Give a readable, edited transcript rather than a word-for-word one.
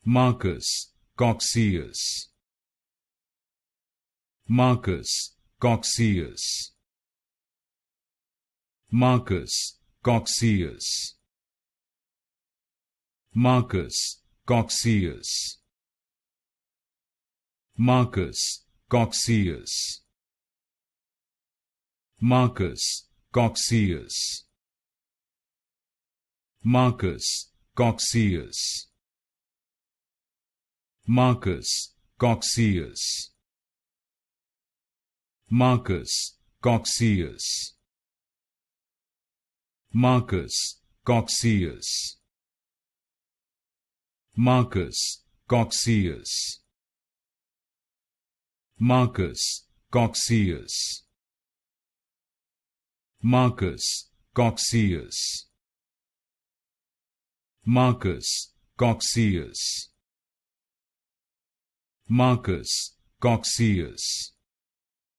Marcus Cocceius. Marcus Cocceius. Marcus Cocceius. Marcus Cocceius. Marcus Cocceius. Marcus Cocceius. Marcus Cocceius. Marcus Cocceius. Marcus Cocceius. Marcus Cocceius. Marcus Cocceius. Marcus Cocceius. Marcus Cocceius. Marcus Cocceius. Marcus Cocceius.